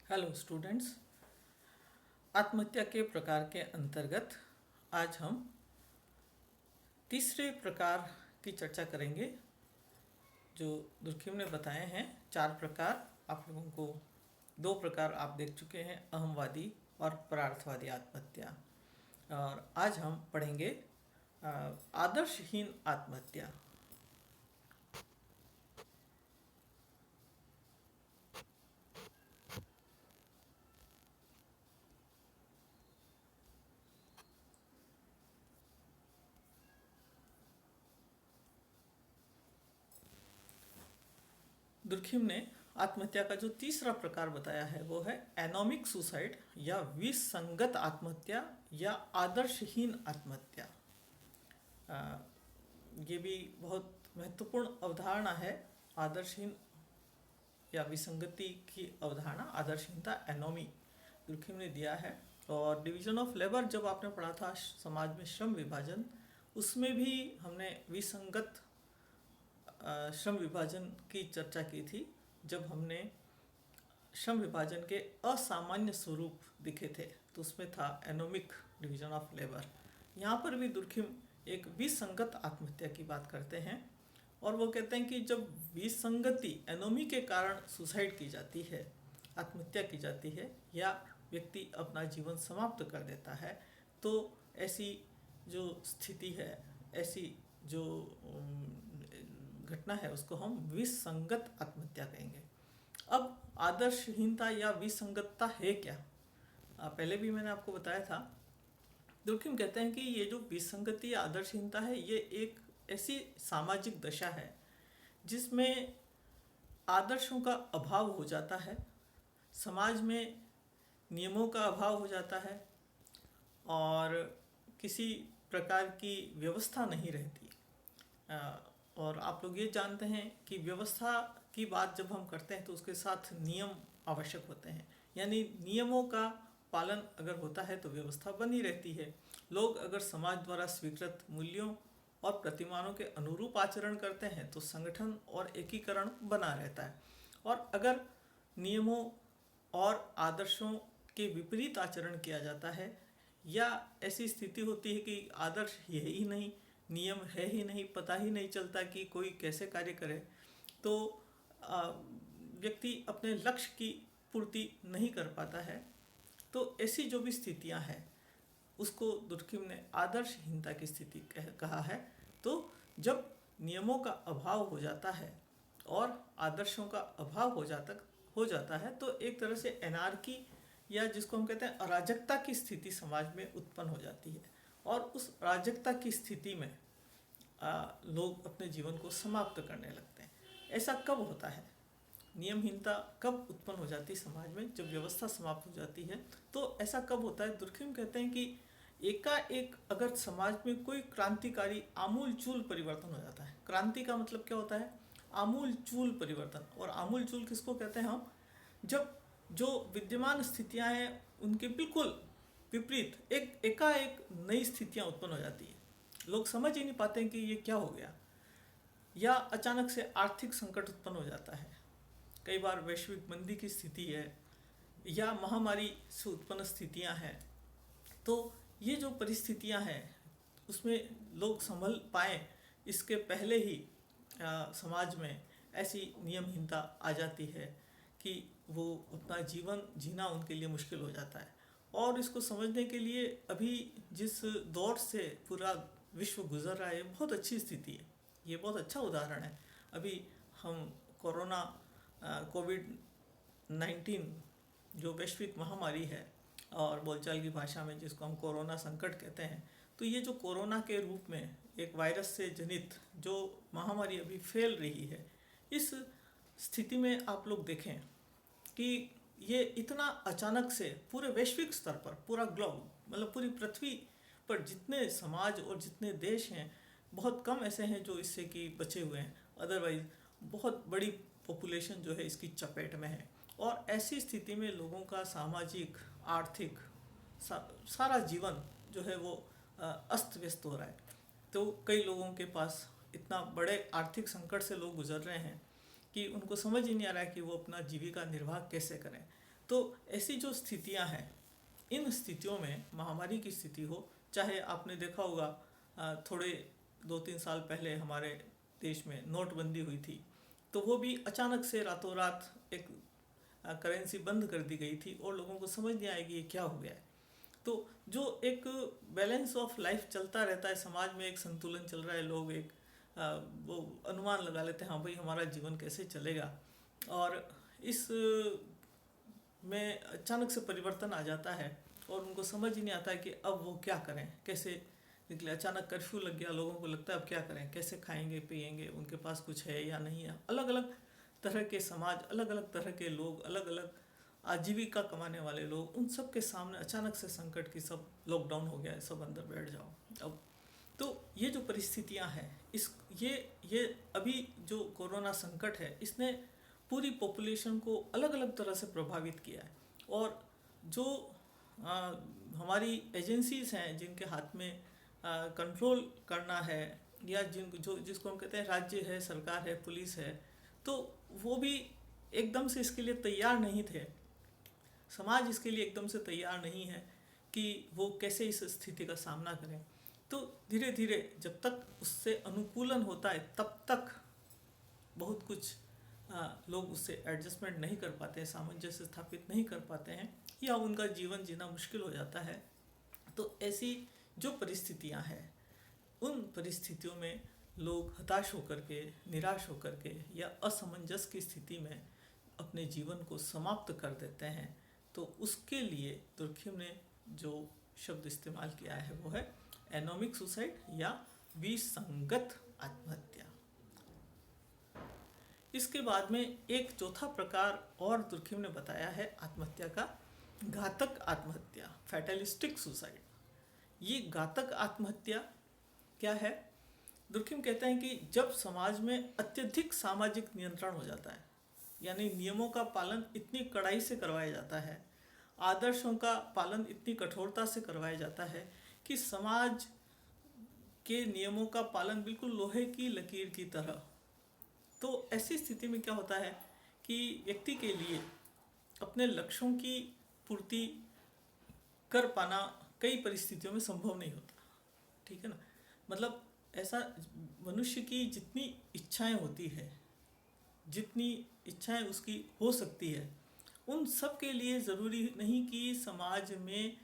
Hello students. आत्महत्या के प्रकार के अंतर्गत आज हम तीसरे प्रकार की चर्चा करेंगे। जो दुर्खिम ने बताए हैं 4 प्रकार, आप लोगों को 2 प्रकार आप देख चुके हैं, अहमवादी और परार्थवादी आत्महत्या। और आज हम पढ़ेंगे आदर्शहीन आत्महत्या। दुर्खिम ने आत्महत्या का जो तीसरा प्रकार बताया है वो है एनोमिक सुसाइड या विसंगत आत्महत्या या आदर्शहीन आत्महत्या। ये भी बहुत महत्वपूर्ण अवधारणा है। आदर्शहीन या विसंगति की अवधारणा, आदर्शहीनता, एनोमी दुर्खिम ने दिया है। और डिवीजन ऑफ लेबर जब आपने पढ़ा था समाज में श्रम विभाजन, उसमें भी हमने विसंगत श्रम विभाजन की चर्चा की थी, जब हमने श्रम विभाजन के असामान्य स्वरूप दिखे थे तो उसमें था एनोमिक डिवीजन ऑफ लेबर। यहाँ पर भी दुर्खिम एक विसंगत आत्महत्या की बात करते हैं और वो कहते हैं कि जब विसंगति एनोमी के कारण सुसाइड की जाती है, आत्महत्या की जाती है या व्यक्ति अपना जीवन समाप्त कर देता है, तो ऐसी जो स्थिति है, ऐसी जो घटना है, उसको हम विसंगत आत्महत्या कहेंगे। अब आदर्शहीनता या विसंगतता है क्या? पहले भी मैंने आपको बताया था। दुर्खिम कहते हैं कि ये जो विसंगति या आदर्शहीनता है, ये एक ऐसी सामाजिक दशा है जिसमें आदर्शों का अभाव हो जाता है, समाज में नियमों का अभाव हो जाता है और किसी प्रकार की व्यवस्था नहीं रहती। और आप लोग ये जानते हैं कि व्यवस्था की बात जब हम करते हैं तो उसके साथ नियम आवश्यक होते हैं, यानी नियमों का पालन अगर होता है तो व्यवस्था बनी रहती है। लोग अगर समाज द्वारा स्वीकृत मूल्यों और प्रतिमानों के अनुरूप आचरण करते हैं तो संगठन और एकीकरण बना रहता है। और अगर नियमों और आदर्शों के विपरीत आचरण किया जाता है या ऐसी स्थिति होती है कि आदर्श है ही नहीं, नियम है ही नहीं, पता ही नहीं चलता कि कोई कैसे कार्य करे, तो व्यक्ति अपने लक्ष्य की पूर्ति नहीं कर पाता है। तो ऐसी जो भी स्थितियां हैं उसको दुर्खिम ने आदर्शहीनता की स्थिति कहा है। तो जब नियमों का अभाव हो जाता है और आदर्शों का अभाव हो जाता है तो एक तरह से एनार्की या जिसको हम कहते हैं अराजकता की स्थिति समाज में उत्पन्न हो जाती है। और उस अराजकता की स्थिति में लोग अपने जीवन को समाप्त करने लगते हैं। ऐसा कब होता है? नियमहीनता कब उत्पन्न हो जाती है समाज में? जब व्यवस्था समाप्त हो जाती है। तो ऐसा कब होता है? दुर्खिम कहते हैं कि एकाएक अगर समाज में कोई क्रांतिकारी आमूल चूल परिवर्तन हो जाता है। क्रांति का मतलब क्या होता है? आमूल चूल परिवर्तन। और आमूल चूल किसको कहते हैं हम? जब जो विद्यमान स्थितियां हैं उनके बिल्कुल विपरीत एकाएक नई स्थितियां उत्पन्न हो जाती है। लोग समझ ही नहीं पाते कि ये क्या हो गया, या अचानक से आर्थिक संकट उत्पन्न हो जाता है। कई बार वैश्विक मंदी की स्थिति है या महामारी से उत्पन्न स्थितियां हैं। तो ये जो परिस्थितियां हैं उसमें लोग संभल पाए इसके पहले ही समाज में ऐसी नियमहीनता आ जाती है कि वो अपना जीवन जीना उनके लिए मुश्किल हो जाता है। और इसको समझने के लिए अभी जिस दौर से पूरा विश्व गुजर रहा है, ये बहुत अच्छी स्थिति है, ये बहुत अच्छा उदाहरण है। अभी हम कोरोना कोविड-19 जो वैश्विक महामारी है और बोलचाल की भाषा में जिसको हम कोरोना संकट कहते हैं, तो ये जो कोरोना के रूप में एक वायरस से जनित जो महामारी अभी फैल रही है, इस स्थिति में आप लोग देखें कि ये इतना अचानक से पूरे वैश्विक स्तर पर, पूरा ग्लोब मतलब पूरी पृथ्वी पर जितने समाज और जितने देश हैं, बहुत कम ऐसे हैं जो इससे कि बचे हुए हैं। अदरवाइज बहुत बड़ी पॉपुलेशन जो है इसकी चपेट में है। और ऐसी स्थिति में लोगों का सामाजिक, आर्थिक सारा जीवन जो है वो अस्त व्यस्त हो रहा है। तो कई लोगों के पास इतना बड़े आर्थिक संकट से लोग गुजर रहे हैं कि उनको समझ ही नहीं आ रहा है कि वो अपना जीविका निर्वाह कैसे करें। तो ऐसी जो स्थितियां हैं, इन स्थितियों में महामारी की स्थिति हो, चाहे आपने देखा होगा थोड़े 2-3 साल पहले हमारे देश में नोटबंदी हुई थी, तो वो भी अचानक से रातों रात एक करेंसी बंद कर दी गई थी और लोगों को समझ नहीं आएगी ये क्या हो गया है। तो जो एक बैलेंस ऑफ लाइफ चलता रहता है समाज में, एक संतुलन चल रहा है, लोग एक वो अनुमान लगा लेते हैं हाँ भाई हमारा जीवन कैसे चलेगा, और इस में अचानक से परिवर्तन आ जाता है और उनको समझ ही नहीं आता है कि अब वो क्या करें, कैसे निकले। अचानक कर्फ्यू लग गया, लोगों को लगता है अब क्या करें, कैसे खाएंगे पिएंगे, उनके पास कुछ है या नहीं है। अलग अलग तरह के समाज, अलग अलग तरह के लोग, अलग अलग आजीविका कमाने वाले लोग, उन सब के सामने अचानक से संकट की, सब लॉकडाउन हो गया है, सब अंदर बैठ जाओ। अब तो ये जो परिस्थितियां हैं, इस ये अभी जो कोरोना संकट है, इसने पूरी पॉपुलेशन को अलग अलग तरह से प्रभावित किया है। और जो हमारी एजेंसीज हैं जिनके हाथ में कंट्रोल करना है, या जिसको हम कहते हैं राज्य है, सरकार है, पुलिस है, तो वो भी एकदम से इसके लिए तैयार नहीं थे। समाज इसके लिए एकदम से तैयार नहीं है कि वो कैसे इस स्थिति का सामना करें। तो धीरे धीरे जब तक उससे अनुकूलन होता है तब तक बहुत कुछ लोग उससे एडजस्टमेंट नहीं कर पाते हैं, सामंजस्य स्थापित नहीं कर पाते हैं, या उनका जीवन जीना मुश्किल हो जाता है। तो ऐसी जो परिस्थितियां हैं, उन परिस्थितियों में लोग हताश होकर के, निराश होकर के, या असमंजस की स्थिति में अपने जीवन को समाप्त कर देते हैं। तो उसके लिए दुर्खिम ने जो शब्द इस्तेमाल किया है वो है एनोमिक सुसाइड या विसंगत आत्महत्या। इसके बाद में एक चौथा प्रकार और दुर्खिम ने बताया है आत्महत्या का, घातक आत्महत्या, फैटलिस्टिक सुसाइड। ये घातक आत्महत्या क्या है? दुर्खिम कहते हैं कि जब समाज में अत्यधिक सामाजिक नियंत्रण हो जाता है, यानी नियमों का पालन इतनी कड़ाई से करवाया जाता है, आदर्शों का पालन इतनी कठोरता से करवाया जाता है कि समाज के नियमों का पालन बिल्कुल लोहे की लकीर की तरह। तो ऐसी स्थिति में क्या होता है कि व्यक्ति के लिए अपने लक्ष्यों की पूर्ति कर पाना कई परिस्थितियों में संभव नहीं होता, ठीक है ना। मतलब ऐसा मनुष्य की जितनी इच्छाएं होती है, जितनी इच्छाएं उसकी हो सकती है, उन सब के लिए ज़रूरी नहीं कि समाज में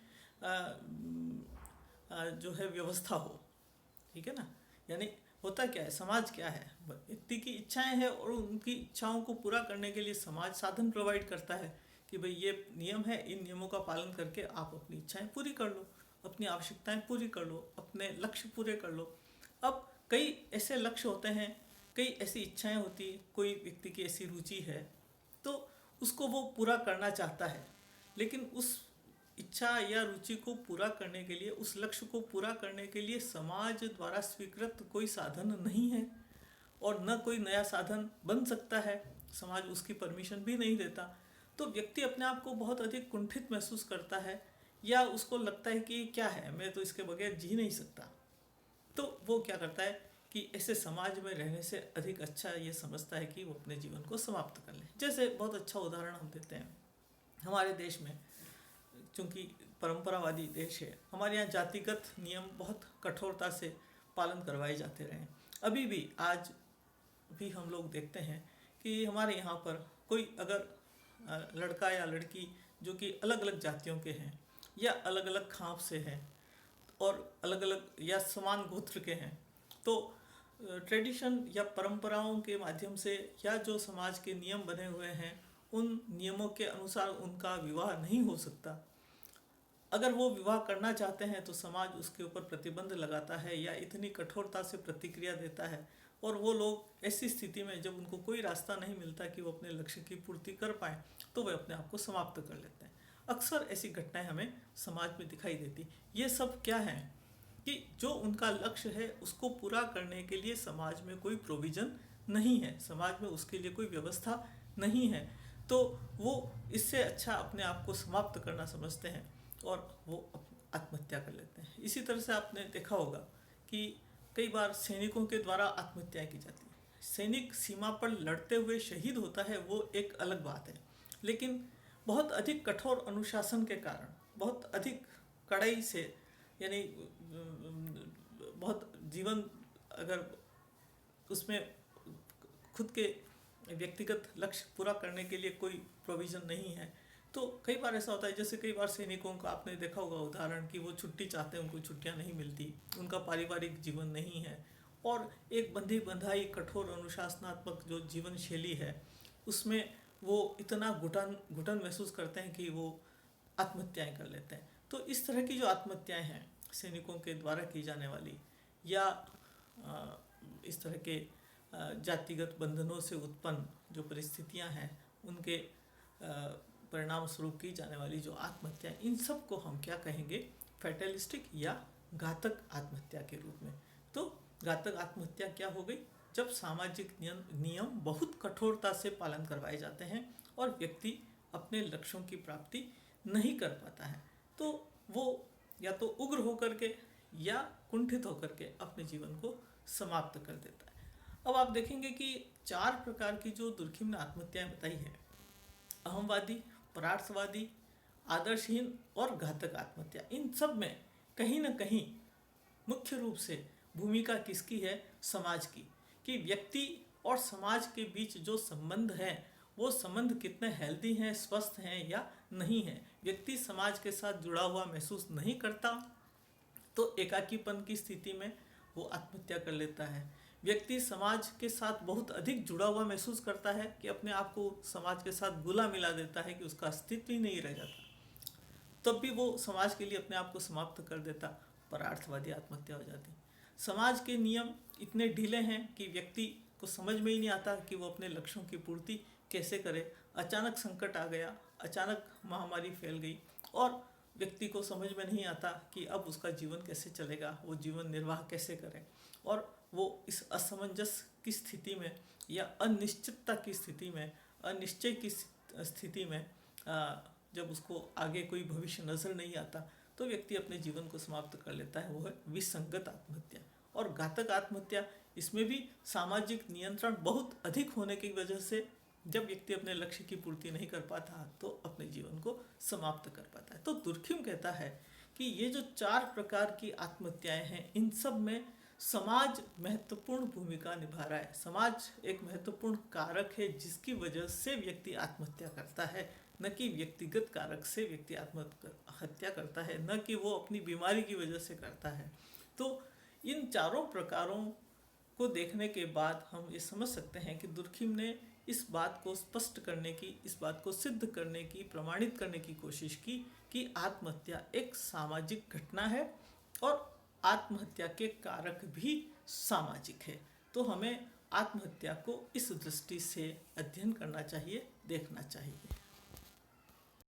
जो है व्यवस्था हो, ठीक है ना। यानी होता क्या है, समाज क्या है, व्यक्ति की इच्छाएं हैं और उनकी इच्छाओं को पूरा करने के लिए समाज साधन प्रोवाइड करता है कि भाई ये नियम है, इन नियमों का पालन करके आप अपनी इच्छाएं पूरी कर लो, अपनी आवश्यकताएं पूरी कर लो, अपने लक्ष्य पूरे कर लो। अब कई ऐसे लक्ष्य होते हैं, कई ऐसी इच्छाएं होती, कोई व्यक्ति की ऐसी रुचि है तो उसको वो पूरा करना चाहता है, लेकिन उस इच्छा या रुचि को पूरा करने के लिए, उस लक्ष्य को पूरा करने के लिए समाज द्वारा स्वीकृत कोई साधन नहीं है, और न कोई नया साधन बन सकता है, समाज उसकी परमिशन भी नहीं देता। तो व्यक्ति अपने आप को बहुत अधिक कुंठित महसूस करता है, या उसको लगता है कि क्या है, मैं तो इसके बगैर जी नहीं सकता। तो वो क्या करता है कि ऐसे समाज में रहने से अधिक अच्छा ये समझता है कि वो अपने जीवन को समाप्त कर ले। जैसे बहुत अच्छा उदाहरण हम देते हैं, हमारे देश में चूँकि परंपरावादी देश है, हमारे यहाँ जातिगत नियम बहुत कठोरता से पालन करवाए जाते रहे। अभी भी आज भी हम लोग देखते हैं कि हमारे यहाँ पर कोई अगर लड़का या लड़की जो कि अलग अलग जातियों के हैं, या अलग अलग खाप से हैं, और अलग अलग या समान गोत्र के हैं, तो ट्रेडिशन या परंपराओं के माध्यम से, या जो समाज के नियम बने हुए हैं, उन नियमों के अनुसार उनका विवाह नहीं हो सकता। अगर वो विवाह करना चाहते हैं तो समाज उसके ऊपर प्रतिबंध लगाता है, या इतनी कठोरता से प्रतिक्रिया देता है, और वो लोग ऐसी स्थिति में जब उनको कोई रास्ता नहीं मिलता कि वो अपने लक्ष्य की पूर्ति कर पाएँ, तो वे अपने आप को समाप्त कर लेते हैं। अक्सर ऐसी घटनाएं हमें समाज में दिखाई देती। ये सब क्या है कि जो उनका लक्ष्य है उसको पूरा करने के लिए समाज में कोई प्रोविज़न नहीं है, समाज में उसके लिए कोई व्यवस्था नहीं है, तो वो इससे अच्छा अपने आप को समाप्त करना समझते हैं और वो आत्महत्या कर लेते हैं। इसी तरह से आपने देखा होगा कि कई बार सैनिकों के द्वारा आत्महत्या की जाती है। सैनिक सीमा पर लड़ते हुए शहीद होता है, वो एक अलग बात है, लेकिन बहुत अधिक कठोर अनुशासन के कारण, बहुत अधिक कड़ाई से, यानी बहुत जीवन, अगर उसमें खुद के व्यक्तिगत लक्ष्य पूरा करने के लिए कोई प्रोविज़न नहीं है, तो कई बार ऐसा होता है, जैसे कई बार सैनिकों का आपने देखा होगा उदाहरण कि वो छुट्टी चाहते हैं, उनको छुट्टियां नहीं मिलती, उनका पारिवारिक जीवन नहीं है, और एक बंधी बंधाई कठोर अनुशासनात्मक जो जीवन शैली है उसमें वो इतना घुटन महसूस करते हैं कि वो आत्महत्याएं कर लेते हैं। तो इस तरह की जो आत्महत्याएं हैं सैनिकों के द्वारा की जाने वाली, या इस तरह के जातिगत बंधनों से उत्पन्न जो परिस्थितियां हैं उनके परिणाम स्वरूप की जाने वाली जो आत्महत्या, इन सब को हम क्या कहेंगे, फैटलिस्टिक या घातक आत्महत्या के रूप में। तो घातक आत्महत्या क्या हो गई, जब सामाजिक नियम बहुत कठोरता से पालन करवाए जाते हैं और व्यक्ति अपने लक्ष्यों की प्राप्ति नहीं कर पाता है, तो वो या तो उग्र होकर के या कुंठित होकर के अपने जीवन को समाप्त कर देता है। अब आप देखेंगे कि 4 प्रकार की जो दुर्खिम ने आत्महत्याएं बताई है, अहमवादी, परार्थवादी, आदर्शहीन और घातक आत्महत्या, इन सब में कहीं ना कहीं मुख्य रूप से भूमिका किसकी है, समाज की, कि व्यक्ति और समाज के बीच जो संबंध है वो संबंध कितने हेल्दी हैं, स्वस्थ हैं या नहीं है। व्यक्ति समाज के साथ जुड़ा हुआ महसूस नहीं करता तो एकाकीपन की स्थिति में वो आत्महत्या कर लेता है। व्यक्ति समाज के साथ बहुत अधिक जुड़ा हुआ महसूस करता है कि अपने आप को समाज के साथ घुला मिला देता है कि उसका अस्तित्व ही नहीं रह जाता, तब भी वो समाज के लिए अपने आप को समाप्त कर देता, परार्थवादी आत्महत्या हो जाती। समाज के नियम इतने ढीले हैं कि व्यक्ति को समझ में ही नहीं आता कि वो अपने लक्ष्यों की पूर्ति कैसे करे। अचानक संकट आ गया, अचानक महामारी फैल गई और व्यक्ति को समझ में नहीं आता कि अब उसका जीवन कैसे चलेगा, वो जीवन निर्वाह कैसे करे, और वो इस असमंजस की स्थिति में या अनिश्चितता की स्थिति में, अनिश्चय की स्थिति में जब उसको आगे कोई भविष्य नजर नहीं आता तो व्यक्ति अपने जीवन को समाप्त कर लेता है, वो है विसंगत आत्महत्या। और घातक आत्महत्या, इसमें भी सामाजिक नियंत्रण बहुत अधिक होने की वजह से जब व्यक्ति अपने लक्ष्य की पूर्ति नहीं कर पाता तो अपने जीवन को समाप्त कर पाता है। तो दुर्खिम कहता है कि ये जो 4 प्रकार की आत्महत्याएं हैं, इन सब में समाज महत्वपूर्ण भूमिका निभा रहा है। समाज एक महत्वपूर्ण कारक है जिसकी वजह से व्यक्ति आत्महत्या करता है, न कि व्यक्तिगत कारक से व्यक्ति आत्महत्या करता है, न कि वो अपनी बीमारी की वजह से करता है। तो इन चारों प्रकारों को देखने के बाद हम ये समझ सकते हैं कि दुर्खिम ने इस बात को स्पष्ट करने की, इस बात को सिद्ध करने की, प्रमाणित करने की कोशिश की कि आत्महत्या एक सामाजिक घटना है और आत्महत्या के कारक भी सामाजिक है। तो हमें आत्महत्या को इस दृष्टि से अध्ययन करना चाहिए, देखना चाहिए।